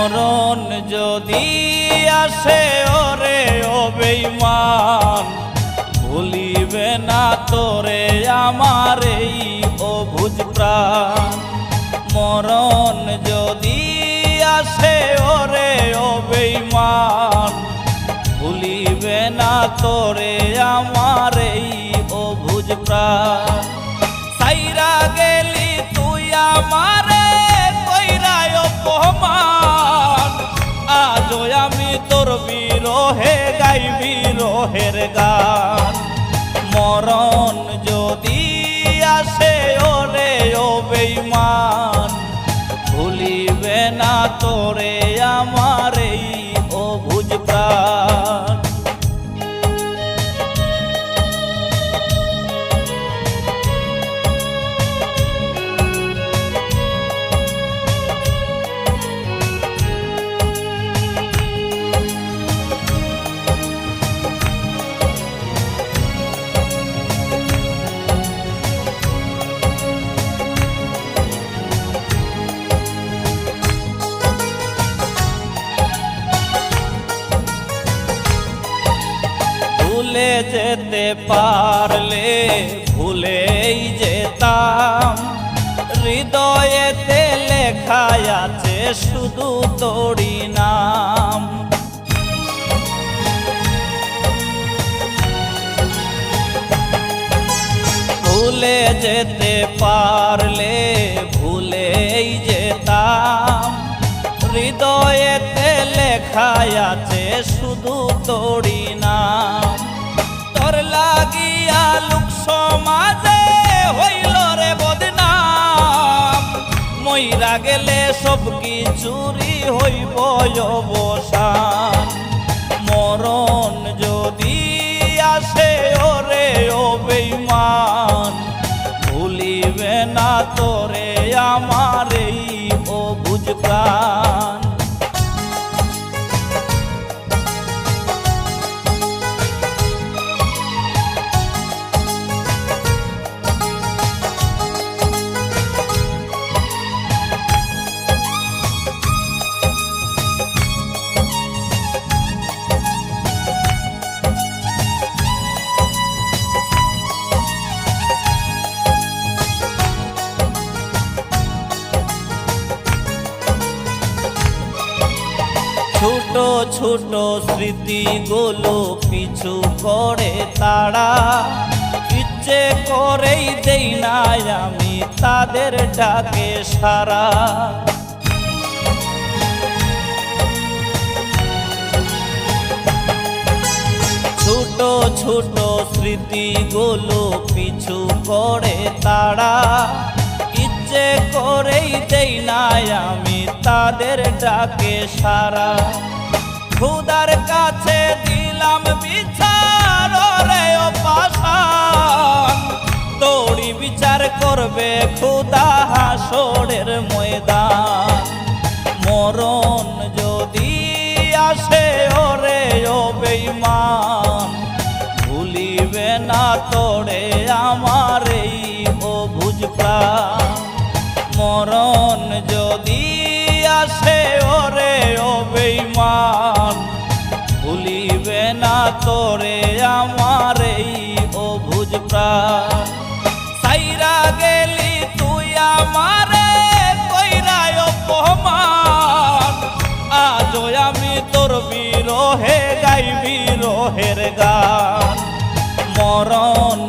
মরণ যদি আসে ওরে ও বেঈমান, ভুলিবে না তোরে আমার এই অবুঝ প্রাণ। মরণ যদি আসে ওরে ও বেঈমান, ভুলিবে না তোরে আমার এই অবুঝ প্রাণ। সাইরা গেলি তুই আমারে কইরা অপমান, আজও আমি তোর বিরহে গাই বিরহের গান। মরণ যদি আসে ওরে ও বেঈমান, ভুলিবে না তোরে আমার এই অবুঝ প্রাণ। ভুলে যেতে পারলে ভুলেই যেতাম, হৃদয়েতে লেখা আছে শুধু তোরই নাম। ভুলে যেতে পারলে ভুলেই যেতাম, হৃদয়েতে লেখা আছে শুধু তোরই নাম। তোর লাগিয়া লোক সমাজে হইল রে বদনাম, মইরা গেলে সব কিছুরই হইব অবসান। মরণ যদি আসে ওরে ও বেঈমান, ভুলিবে না তোরে আমার এই অবুঝ প্রাণ। ছোট ছোট স্মৃতিগুলো পিছু করে তারা, ইচ্ছে করেই দেই না আমি তাদের ডাকে সারা। ছোট ছোট স্মৃতিগুলো পিছু করে তারা, ইচ্ছে করেই দেই না আমি তাদের ডাকে সারা। খোদার কাছে দিলাম বিচার রে ও পাষাণ, তোরই বিচার করবে খোদা হাসরের ময়দান। মরণ যদি আসে ওরে ও বেঈমান, ভুলিবে না তোরে আমার এই অবুঝ প্রাণ। মরণ যদি আসে ওরে ও বেঈমান, ভুলিবে না তোরে আমার এই অবুঝ প্রাণ। সাইরা গেলি তুই আমারে কইরা অপমান, আজও আমি তোর বিরহে গাই বিরহের গান। মরণ